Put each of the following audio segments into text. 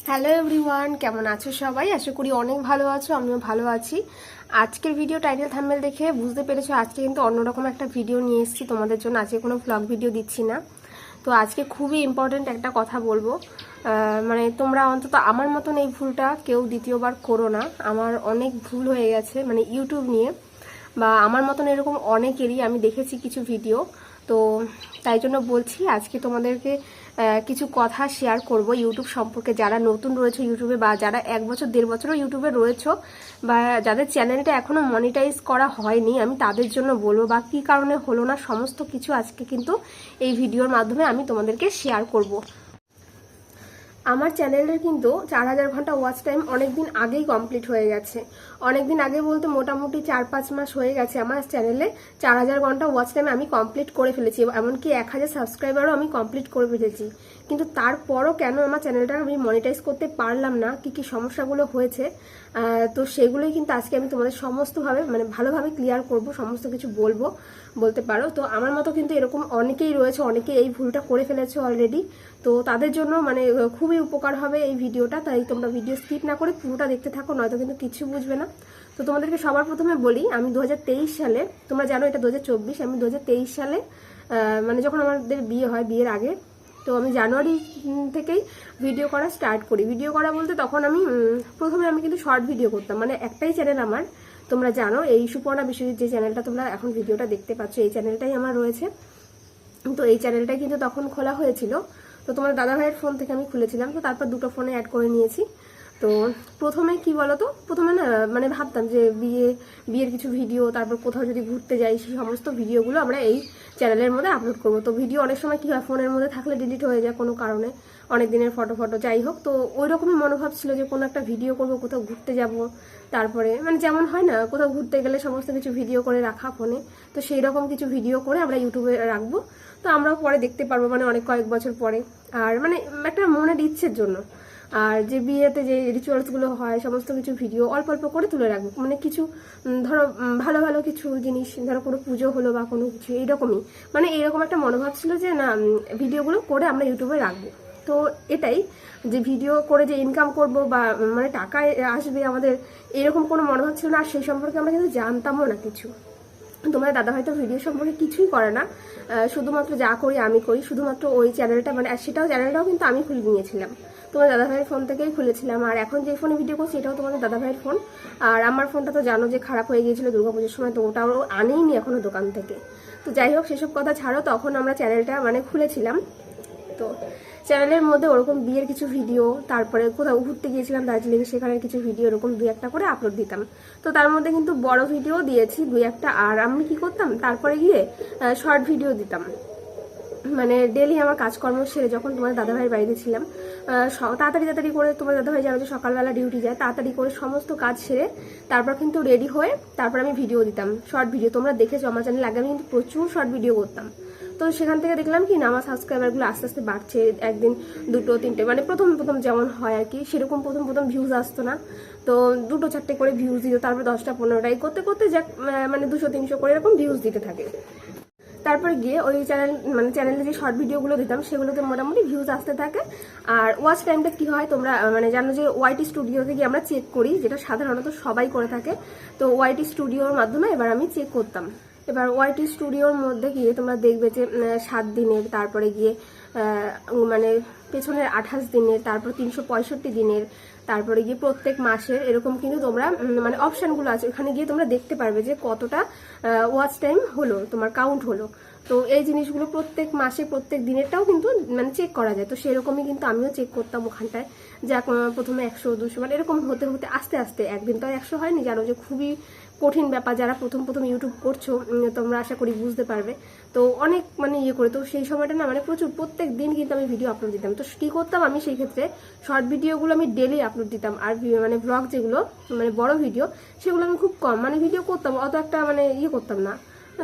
Hello everyone, কেমন আছো সবাই? আশা করি অনেক ভালো আছো, আমিও ভালো আছি। আজকের ভিডিও টাইটেল থাম্বনেল দেখে বুঝতে পেরেছো আজকে কিন্তু অন্যরকম একটা ভিডিও নিয়ে এসেছি তোমাদের জন্য। আজকে কোনো ভ্লগ ভিডিও দিচ্ছি না। তো আজকে খুবই ইম্পর্টেন্ট একটা কথা বলবো। মানে তোমরা অন্তত আমার মতন এই ভুলটা কেউ দ্বিতীয়বার করো না। আমার অনেক ভুল হয়ে গেছে মানে ইউটিউব নিয়ে, বা আমার মতন এরকম অনেকেরই আমি দেখেছি কিছু ভিডিও। তো তাই জন্য বলছি আজকে তোমাদেরকে কিছু কথা শেয়ার করব ইউটিউব সম্পর্কে। যারা নতুন রয়েছে ইউটিউবে, বা যারা 1 বছর 1.5 বছরও ইউটিউবে রয়েছে, বা যাদের চ্যানেলটা এখনও মনিটাইজ করা হয়নি, আমি তাদের জন্য বলবো, বা কী কারণে হলো না সমস্ত কিছু আজকে কিন্তু এই ভিডিওর মাধ্যমে আমি তোমাদেরকে শেয়ার করব। আমার চ্যানেলের কিন্তু 4000 ঘন্টা ওয়াচ টাইম অনেক দিন আগেই কমপ্লিট হয়ে গেছে। অনেক দিন আগে বলতে মোটামুটি 4-5 মাস হয়ে গেছে আমার চ্যানেলে 4000 ঘন্টা ওয়াচ টাইম আমি কমপ্লিট করে ফেলেছি, এমনকি 1000 সাবস্ক্রাইবারও আমি কমপ্লিট করে ফেলেছি। কিন্তু তারপরও কেন আমার চ্যানেলটা আমি মনিটাইজ করতে পারলাম না, কি কি সমস্যাগুলো হয়েছে, তো সেগুলোই কিন্তু আজকে আমি তোমাদের সমস্তভাবে মানে ভালোভাবে ক্লিয়ার করব, সমস্ত কিছু বলতে পারো। তো আমার মতো কিন্তু এরকম অনেকেই রয়েছে, অনেকেই এই ভুলটা করে ফেলেছে অলরেডি। তো তাদের জন্য মানে খুবই উপকার হবে এই ভিডিওটা, তাই তোমরা ভিডিও স্কিপ না করে পুরোটা দেখতে থাকো, নয়তো কিন্তু কিছু বুঝবে না। তো তোমাদেরকে সবার প্রথমে বলি, আমি 2023 সালে, তোমরা জানো এটা 2024, আমি 2023 সালে মানে যখন আমাদের বিয়ে হয়, বিয়ের আগে, তো আমি জানুয়ারি থেকেই ভিডিও করা স্টার্ট করি। ভিডিও করা বলতে তখন আমি প্রথমে আমি কিন্তু শর্ট ভিডিও করতাম, মানে একটাই চ্যানেল আমার, তোমরা জানো এই সুপর্ণা বিশ্বজিৎ যে চ্যানেলটা তোমরা এখন ভিডিওটা দেখতে পাচ্ছ, এই চ্যানেলটাই আমার রয়েছে। তো এই চ্যানেলটা কিন্তু তখন খোলা হয়েছিল, তো তোমার দাদা ভাইয়ের ফোন থেকে আমি খুলেছিলাম। তো তারপর দুটো ফোনে অ্যাড করে নিয়েছি। তো প্রথমে কি বলতো, প্রথমে না মানে ভাবতাম যে বিয়ের কিছু ভিডিও, তারপর কোথাও যদি ঘুরতে যাই সেই সমস্ত ভিডিওগুলো আমরা এই চ্যানেলের মধ্যে আপলোড করবো। তো ভিডিও অনেক সময় কি হয়, ফোনের মধ্যে থাকলে ডিলিট হয়ে যায় কোনো কারণে, অনেক দিনের ফটো যাই হোক। তো ওই রকমই মনোভাব ছিল যে কোনো একটা ভিডিও করবো, কোথাও ঘুরতে যাব, তারপরে মানে যেমন হয় না কোথাও ঘুরতে গেলে সমস্ত কিছু ভিডিও করে রাখা ফোনে, তো সেই রকম কিছু ভিডিও করে আমরা ইউটিউবে রাখবো। তো আমরাও পরে দেখতে পারবো, মানে অনেক কয়েক বছর পরে। আর মানে একটা মনের ইচ্ছের জন্য। আর যে বিয়েতে যে রিচুয়ালসগুলো হয় সমস্ত কিছু ভিডিও অল্প অল্প করে তুলে রাখবো, মানে কিছু ধরো ভালো ভালো কিছু জিনিস, ধরো কোনো পুজো হলো বা কোনো কিছু এইরকমই, মানে এইরকম একটা মনোভাব ছিল যে না ভিডিওগুলো করে আমরা ইউটিউবে রাখবো। তো এটাই যে ভিডিও করে যে ইনকাম করব বা মানে টাকা আসবে আমাদের, এরকম কোনো মনোভাব ছিল না। আর সেই সম্পর্কে আমরা কিন্তু জানতামও না কিছু। তোমার দাদা হয়তো ভিডিও সম্পর্কে কিছুই করে না, শুধুমাত্র যা করি আমি করি, শুধুমাত্র ওই চ্যানেলটা মানে চ্যানেলটাও কিন্তু আমি খুলে নিয়েছিলাম, তোমার দাদা ভাইয়ের ফোন থেকেই খুলেছিলাম। আর এখন যে ফোনে ভিডিও করছি এটাও তোমাদের দাদা ভাইয়ের ফোন। আর আমার ফোনটা তো জানো যে খারাপ হয়ে গিয়েছিল দুর্গাপুজোর সময়, তো ওটাও আনেইনি এখনো দোকান থেকে। তো যাই হোক সেসব কথা ছাড়ো, তখন আমরা চ্যানেলটা মানে খুলেছিলাম। তো চ্যানেলের মধ্যে ওরকম বিয়ের কিছু ভিডিও, তারপরে কোথাও ঘুরতে গিয়েছিলাম দার্জিলিং, সেখানে কিছু ভিডিও এরকম 2-1 করে আপলোড দিতাম। তো তার মধ্যে কিন্তু বড় ভিডিও দিয়েছি 2-1, আর আমি কি করতাম তারপরে গিয়ে শর্ট ভিডিও দিতাম। মানে ডেলি আমার কাজকর্ম সেরে যখন তোমার দাদাভাইয়ের বাড়িতে ছিলাম, তাড়াতাড়ি করে, তোমার দাদাভাই জানো যে সকালবেলা ডিউটি যায়, তাড়াতাড়ি করে সমস্ত কাজ সেরে তারপর কিন্তু রেডি হয়ে তারপর আমি ভিডিও দিতাম, শর্ট ভিডিও। তোমরা দেখেছো আমার চ্যানেলে আগে আমি কিন্তু প্রচুর শর্ট ভিডিও করতাম। তো সেখান থেকে দেখলাম কি না আমার সাবস্ক্রাইবারগুলো আস্তে আস্তে বাড়ছে, একদিন 2-3টে, মানে প্রথম যেমন হয় আর কি, সেরকম প্রথম ভিউজ আসতো না। তো 2-4টে করে ভিউজ দিত, তারপর 10টা-15টা করতে করতে যাক মানে 200-300 করে এরকম ভিউজ দিতে থাকে। তারপর গিয়ে ওই চ্যানেলে যে শর্ট ভিডিওগুলো দিতাম সেগুলোতে মোটামুটি ভিউজ আসতে থাকে। আর ওয়াচ টাইমটা কি হয় তোমরা মানে জানো যে ওয়াইটি স্টুডিওতে গিয়ে আমরা চেক করি, যেটা সাধারণত সবাই করে থাকে। তো ওয়াইটি স্টুডিওর মাধ্যমে এবার আমি চেক করতাম। এবার ওয়াইটি স্টুডিওর মধ্যে গিয়ে তোমরা দেখবে যে 7 দিনের, তারপরে গিয়ে মানে পেছনের 28 দিনের, তারপর 365 দিনের, তারপরে গিয়ে প্রত্যেক মাসের, এরকম কিন্তু তোমরা মানে অপশানগুলো আছে, ওখানে গিয়ে তোমরা দেখতে পারবে যে কতটা ওয়াচ টাইম হলো, তোমার কাউন্ট হলো। তো এই জিনিসগুলো প্রত্যেক মাসে প্রত্যেক দিনেরটাও কিন্তু মানে চেক করা যায়। তো সেরকমই কিন্তু আমিও চেক করতাম ওখানটায়, যা প্রথমে 100-200 মানে এরকম হতে হতে আস্তে আস্তে, একদিন তো 100 হয়নি, জানো যে খুবই কঠিন ব্যাপার। যারা প্রথম ইউটিউব করছো তোমরা আশা করি বুঝতে পারবে। তো অনেক মানে করে, তো সেই সময়টা না মানে প্রচুর প্রত্যেক দিন কিন্তু আমি ভিডিও আপলোড দিতাম। তো কী করতাম আমি সেই ক্ষেত্রে, শর্ট ভিডিওগুলো আমি ডেলি আপলোড দিতাম, আর মানে ব্লগ যেগুলো মানে বড় ভিডিও সেগুলো আমি খুব কম মানে ভিডিও করতাম, অত একটা মানে করতাম না।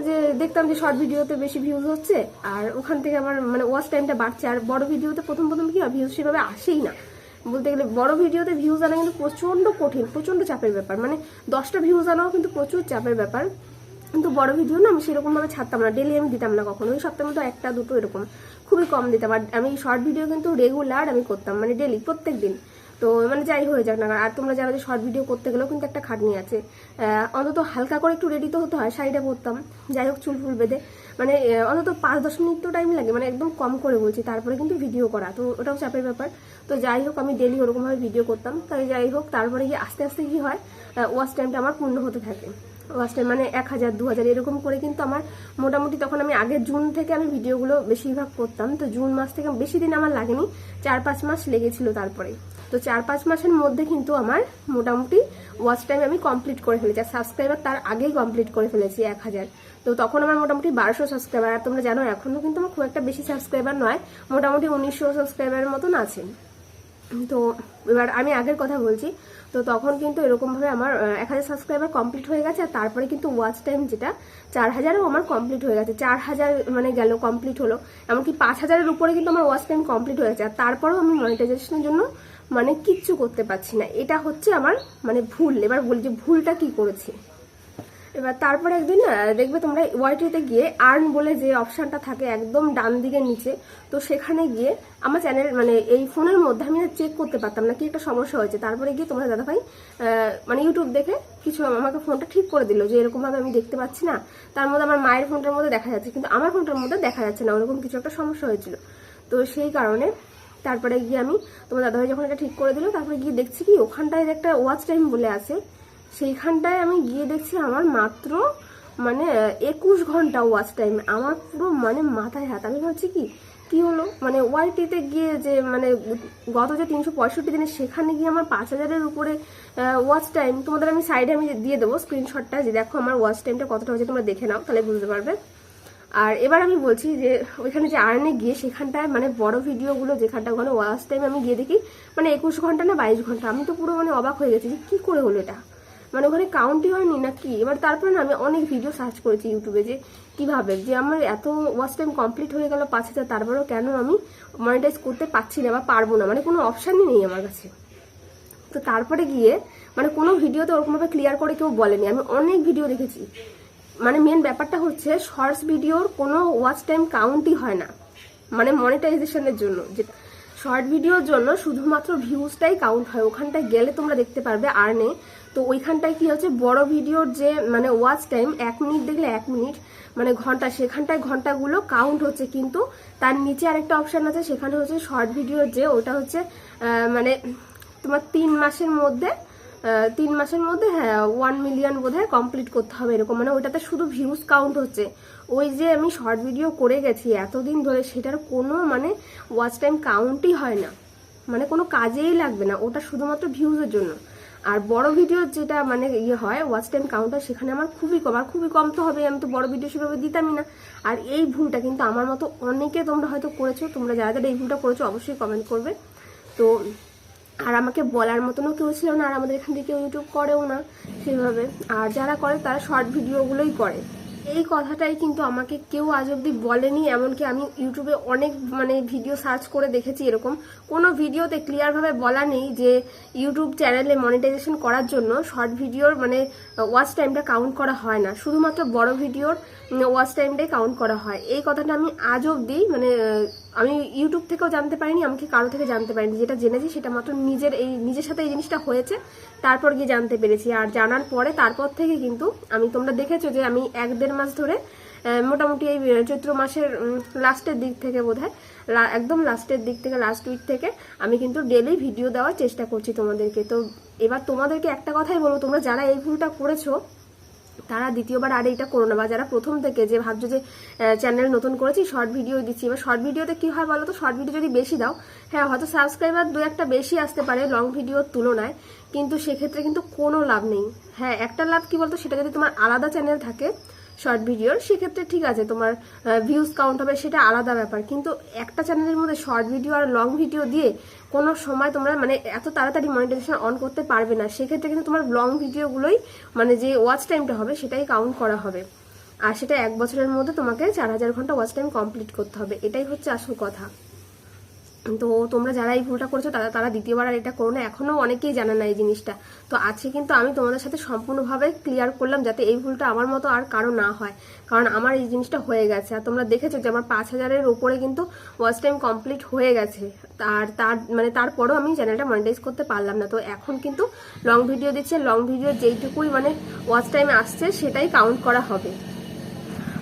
যে দেখতাম যে শর্ট ভিডিওতে বেশি ভিউজ হচ্ছে, আর ওখান থেকে আমার মানে ওয়াচ টাইমটা বাড়ছে। আর বড় ভিডিওতে প্রথম কি হয়, ভিউজ সেভাবে আসেই না। বলতে গেলে বড় ভিডিওতে ভিউজ আনা কিন্তু প্রচণ্ড কঠিন, প্রচণ্ড চাপের ব্যাপার, মানে 10টা ভিউজ আনাও কিন্তু প্রচুর চাপের ব্যাপার। কিন্তু বড় ভিডিও না আমি সেরকমভাবে ছাড়তাম না, ডেলি আমি দিতাম না কখনো, ওই সপ্তাহের মধ্যে 1-2 এরকম খুবই কম দিতাম। আর আমি শর্ট ভিডিও কিন্তু রেগুলার আমি করতাম, মানে ডেলি প্রত্যেক দিন। তো মানে যাই হয়ে যাক না, আর তোমরা জানো যে শর্ট ভিডিও করতে গেলেও কিন্তু একটা খাটনি আছে। অন্তত হালকা করে একটু রেডি তো হতে হয়, শাড়িটা পরতাম, যাই হোক চুল ফুল বেঁধে মানে অন্তত 5-10 মিনিট তো টাইম লাগে, মানে একদম কম করে বলছি, তারপরে কিন্তু ভিডিও করা, তো ওটাও চাপের ব্যাপার। তো যাই হোক আমি ডেলি ওরকমভাবে ভিডিও করতাম, তাই যাই হোক তারপরে গিয়ে আস্তে আস্তে কি হয়, ওয়াচ টাইমটা আমার পূর্ণ হতে থাকে। ওয়াচ টাইম মানে 1000-2000 এরকম করে কিন্তু আমার মোটামুটি, তখন আমি আগের জুন থেকে আমি ভিডিওগুলো বেশিরভাগ করতাম, তো জুন মাস থেকে বেশি দিন আমার লাগেনি, 4-5 মাস লেগেছিল তারপরে। তো 4-5 মাসের মধ্যে কিন্তু আমার মোটামুটি ওয়াচ টাইম আমি কমপ্লিট করে ফেলেছি, আর সাবস্ক্রাইবার তার আগেই কমপ্লিট করে ফেলেছি 1000। তো তখন আমার মোটামুটি 1200 সাবস্ক্রাইবার, আর তোমরা জানো এখনো কিন্তু আমার খুব একটা বেশি সাবস্ক্রাইবার নয়, মোটামুটি 1900 সাবস্ক্রাইবারের মতন আছে। তো এবার আমি আগের কথা বলছি, তো তখন কিন্তু এরকমভাবে আমার 1000 সাবস্ক্রাইবার কমপ্লিট হয়ে গেছে, আর তারপরে কিন্তু ওয়াচ টাইম যেটা 4000ও আমার কমপ্লিট হয়ে গেছে, 4000 মানে গেল কমপ্লিট হলো, এমনকি 5000-এর উপরে কিন্তু আমার ওয়াচ টাইম কমপ্লিট হয়ে গেছে, আর তারপরেও আমি মনিটাইজেশনের জন্য মানে কিচ্ছু করতে পারছি না। এটা হচ্ছে আমার মানে ভুল। এবার বলি যে ভুলটা কি করেছি। এবার তারপরে একদিন দেখবে তোমরা ওয়াইটিতে গিয়ে আর্ন বলে যে অপশানটা থাকে একদম ডান দিকের নিচে, তো সেখানে গিয়ে আমার চ্যানেল মানে এই ফোনের মধ্যে আমি চেক করতে পারতাম না কি একটা সমস্যা হয়েছে, তারপরে গিয়ে তোমরা দাদাভাই মানে ইউটিউব দেখে কিছু আমাকে ফোনটা ঠিক করে দিল, যে এরকমভাবে আমি দেখতে পাচ্ছি না, তার মধ্যে আমার মায়ের ফোনটার মধ্যে দেখা যাচ্ছে কিন্তু আমার ফোনটার মধ্যে দেখা যাচ্ছে না, ওরকম কিছু একটা সমস্যা হয়েছিল। তো সেই কারণে তারপরে গিয়ে আমি তোমার দাদাভাই যখন এটা ঠিক করে দিল, তারপরে গিয়ে দেখছি কি ওখানটায় একটা ওয়াচ টাইম বলে আছে, সেইখানটায় আমি গিয়ে দেখছি আমার মাত্র মানে 21 ঘন্টা ওয়াচ টাইম। আমার পুরো মানে মাথায় হাত, আমি ভাবছি কি হলো, মানে ওয়াইটিতে গিয়ে যে মানে গত যে 365 দিনে সেখানে গিয়ে আমার 5000-এর উপরে ওয়াচ টাইম। তোমাদের আমি সাইডে আমি দিয়ে দেবো স্ক্রিনশটটা, যে দেখো আমার ওয়াচ টাইমটা কতটা হয়েছে, তোমরা দেখে নাও তাহলে বুঝতে পারবে। আর এবার আমি বলছি যে ওইখানে যে আর্নে গিয়ে সেখানটায় মানে বড় ভিডিওগুলো যেখানটা ওখানে ওয়াচ টাইম আমি গিয়ে দেখি মানে 21 ঘন্টা না 22 ঘন্টা। আমি তো পুরো মানে অবাক হয়ে গেছি যে কি করে হলো এটা, মানে ওখানে কাউন্টই হয়নি না কি। এবার তারপরে না আমি অনেক ভিডিও সার্চ করেছি ইউটিউবে যে কিভাবে যে আমার এত ওয়াচ টাইম কমপ্লিট হয়ে গেল 5000, তারপরেও কেন আমি মনিটাইজ করতে পারছি না বা পারবো না, মানে কোনো অপশানই নেই আমার কাছে। তো তারপরে গিয়ে মানে কোনো ভিডিওতে ওরকমভাবে ক্লিয়ার করে কেউ বলেনি, আমি অনেক ভিডিও দেখেছি। মানে মেন ব্যাপারটা হচ্ছে শর্টস ভিডিওর কোনো ওয়াচ টাইম কাউন্টই হয় না, মানে মনিটাইজেশনের জন্য যে শর্ট ভিডিওর জন্য শুধুমাত্র ভিউজটাই কাউন্ট হয়। ওখানটায় গেলে তোমরা দেখতে পারবে আর্নে, তো ওইখানটায় কি হচ্ছে বড় ভিডিওর যে মানে ওয়াচ টাইম 1 মিনিট দেখলে 1 মিনিট মানে ঘন্টা, সেখানটায় ঘন্টাগুলো কাউন্ট হচ্ছে, কিন্তু তার নিচে আরেকটা অপশান আছে, সেখানে হচ্ছে শর্ট ভিডিওর যে ওটা হচ্ছে মানে তোমার 3 মাসের মধ্যে 3 মাসের মধ্যে হ্যাঁ 1 মিলিয়ন বোধহয় কমপ্লিট করতে হবে এরকম, মানে ওইটাতে শুধু ভিউজ কাউন্ট হচ্ছে। ওই যে আমি শর্ট ভিডিও করে গেছি এতদিন ধরে সেটার কোনো মানে ওয়াচ টাইম কাউন্টই হয় না, মানে কোনো কাজেই লাগবে না, ওটা শুধুমাত্র ভিউজের জন্য। আর বড় ভিডিওর যেটা মানে ইয়ে হয় ওয়াচ টাইম কাউন্টার, সেখানে আমার খুবই কম, আর খুবই কম তো হবে, আমি তো বড় ভিডিও সেভাবে দিতামই না। আর এই ভুলটা কিন্তু আমার মতো অনেকে তোমরা হয়তো করেছো, তোমরা যারা যারা এই ভুলটা করেছো অবশ্যই কমেন্ট করবে। তো আর আমাকে বলার মতনও কেউ ছিল না, আর আমাদের এখান থেকে কেউ ইউটিউব করেও না সেভাবে, আর যারা করে তারা শর্ট ভিডিওগুলোই করে। এই কথাটাই কিন্তু আমাকে কেউ আজ অব্দি বলেনি, এমনকি আমি ইউটিউবে অনেক মানে ভিডিও সার্চ করে দেখেছি, এরকম কোনো ভিডিওতে ক্লিয়ারভাবে বলা নেই যে ইউটিউব চ্যানেলে মনিটাইজেশন করার জন্য শর্ট ভিডিওর মানে ওয়াচ টাইমটা কাউন্ট করা হয় না, শুধুমাত্র বড় ভিডিওর ওয়াচ টাইমটাই কাউন্ট করা হয়। এই কথাটা আমি আজ অব্দি মানে আমি ইউটিউব থেকেও জানতে পারিনি, আমাকে কারো থেকে জানতে পারিনি, যেটা জেনেছি সেটা মাত্র নিজের সাথে এই জিনিসটা হয়েছে তারপর গিয়ে জানতে পেরেছি। আর জানার পরে তারপর থেকে কিন্তু আমি তোমরা দেখেছো যে আমি 1-1.5 মাস ধরে মোটামুটি এই চৈত্র মাসের লাস্টের দিক থেকে বোধহয় একদম লাস্টের দিক থেকে লাস্ট উইক থেকে আমি কিন্তু ডেলি ভিডিও দেওয়ার চেষ্টা করছি তোমাদেরকে। তো এবার তোমাদেরকে একটা কথাই বলবো, তোমরা যারা এই ভুলটা করেছো তারা দ্বিতীয়বার আর এইটা করো না, বা যারা প্রথম থেকে যে ভাবছো যে চ্যানেল নতুন করেছি শর্ট ভিডিও দিচ্ছি, এবার শর্ট ভিডিওতে কি হয় বলো তো, শর্ট ভিডিও যদি বেশি দাও হ্যাঁ হয়তো সাবস্ক্রাইবার 2-1টা বেশি আসতে পারে লং ভিডিওর তুলনায়, কিন্তু সেক্ষেত্রে কিন্তু কোনো লাভ নেই। হ্যাঁ একটা লাভ কি বলতো, সেটা যদি তোমার আলাদা চ্যানেল থাকে শর্ট ভিডিওর সেক্ষেত্রে ঠিক আছে, তোমার ভিউজ কাউন্ট হবে, সেটা আলাদা ব্যাপার। কিন্তু একটা চ্যানেলের মধ্যে শর্ট ভিডিও আর লং ভিডিও দিয়ে কোনো সময় তোমরা মানে এত তাড়াতাড়ি মনিটাইজেশন অন করতে পারবে না, সেক্ষেত্রে কিন্তু তোমার লং ভিডিওগুলোই মানে যে ওয়াচ টাইমটা হবে সেটাই কাউন্ট করা হবে, আর সেটা 1 বছরের মধ্যে তোমাকে 4000 ঘন্টা ওয়াচ টাইম কমপ্লিট করতে হবে, এটাই হচ্ছে আসল কথা। তো তোমরা যারা এই ভুলটা করেছো তারা দ্বিতীয়বার আর এটা করো না। এখনো অনেকেই জানে না এই জিনিসটা। তো আজকে কিন্তু আমি তোমাদের সাথে সম্পূর্ণভাবে ক্লিয়ার করলাম যাতে এই ভুলটা আমার মতো আর কারো না হয়, কারণ আমার এই জিনিসটা হয়ে গেছে। আর তোমরা দেখেছো যে আমার 5000-এর উপরে কিন্তু ওয়াচ টাইম কমপ্লিট হয়ে গেছে, তারপরেও আমি চ্যানেলটা মনিটাইজ করতে পারলাম না। তো এখন কিন্তু লং ভিডিও দিচ্ছে, লং ভিডিও যেইটুকুই ওয়াচ টাইম আসছে সেটাই কাউন্ট করা হবে।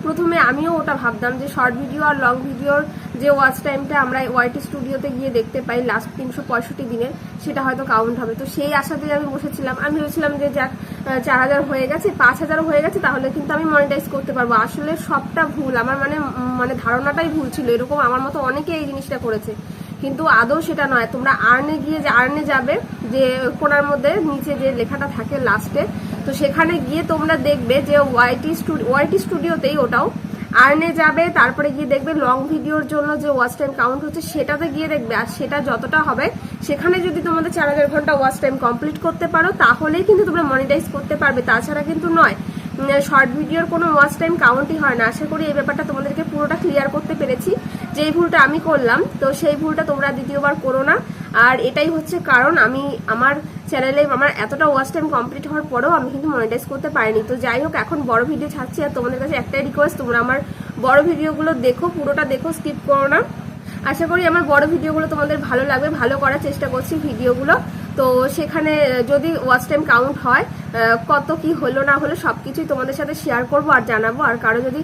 প্রথমে আমিও ওটা ভাবতাম যে শর্ট ভিডিও আর লং ভিডিওর যে ওয়াচ টাইমটা আমরা ওয়াইটি স্টুডিওতে গিয়ে দেখতে পাই লাস্ট 365 দিনের, সেটা হয়তো কাউন্ট হবে। তো সেই আশাতেই আমি বসেছিলাম। আমি ভেবেছিলাম যে যাক 4000 হয়ে গেছে, 5000 হয়ে গেছে, তাহলে কিন্তু আমি মনিটাইজ করতে পারবো। আসলে সবটা ভুল আমার, মানে ধারণাটাই ভুল ছিল। এরকম আমার মতো অনেকে এই জিনিসটা করেছে, কিন্তু আদৌ সেটা নয়। তোমরা আর্নে যাবে, যে কোনার মধ্যে নিচে যে লেখাটা থাকে লাস্টে, তো সেখানে গিয়ে তোমরা দেখবে যে ওয়াইটি স্টুডিওতেই ওটাও আর্নে যাবে, তারপরে গিয়ে দেখবে লং ভিডিওর জন্য যে ওয়াচ টাইম কাউন্ট হচ্ছে সেটাতে গিয়ে দেখবে। আর সেটা যতটা হবে সেখানে যদি তোমাদের 4000 ঘন্টা ওয়াচ টাইম কমপ্লিট করতে পারো তাহলেই কিন্তু তোমরা মনিটাইজ করতে পারবে, তাছাড়া কিন্তু নয়। শর্ট ভিডিওর কোনো ওয়াচ টাইম কাউন্টই হয় না। আশা করি এই ব্যাপারটা তোমাদেরকে পুরোটা ক্লিয়ার করতে পেরেছি। যে ভুলটা আমি করলাম, তো সেই ভুলটা তোমরা দ্বিতীয়বার করো না। আর এটাই হচ্ছে কারণ আমি আমার চ্যানেলে আমার এতটা ওয়াচ টাইম কমপ্লিট হওয়ার পরেও আমি কিন্তু মনিটাইজ করতে পারিনি। তো যাই হোক, এখন বড় ভিডিও ছাড়ছি। আর তোমাদের কাছে একটাই রিকোয়েস্ট, তোমরা আমার বড় ভিডিওগুলো দেখো, পুরোটা দেখো, স্কিপ করো না। আশা করি আমার বড় ভিডিওগুলো তোমাদের ভালো লাগবে, ভালো করার চেষ্টা করছি ভিডিওগুলো। তো সেখানে যদি ওয়াচ টাইম কাউন্ট হয়, কত কি হলো না হলো সবকিছুই তোমাদের সাথে শেয়ার করবো আর জানাবো। আর কারো যদি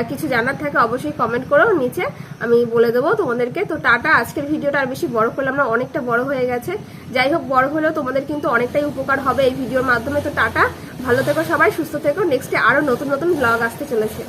কিছু জানার থাকে অবশ্যই কমেন্ট করো নিচে, আমি বলে দেবো তোমাদেরকে। তো টাটা। আজকের ভিডিওটা আর বেশি বড় করলাম না, অনেকটা বড় হয়ে গেছে। যাই হোক, বড় হলেও তোমাদের কিন্তু অনেকটাই উপকার হবে এই ভিডিওর মাধ্যমে। তো টাটা, ভালো থেকো সবাই, সুস্থ থেকো। নেক্সটে আরো নতুন নতুন ব্লগ আসতে চলেছে।